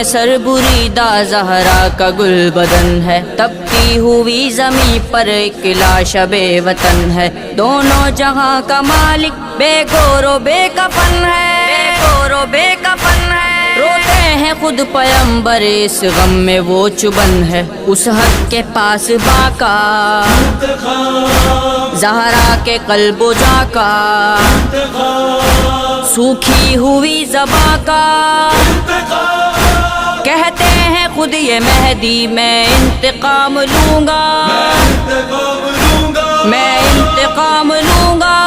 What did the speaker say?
میں سر بریدہ زہرا کا گل بدن ہے، تپتی ہوئی زمیں پر ایک لاش بے وطن ہے، دونوں جہاں کا مالک بے گور و بے کفن ہے، بے گور و بے کفن ہے، روتے ہیں خود پیغمبر اس غم میں وہ چبن ہے، اس حق کے پاس باقا زہرا کے قلب و جا کا، سوکھی ہوئی زباں کا، کہتے ہیں خود یہ مہدی میں انتقام لوں گا، میں انتقام لوں گا،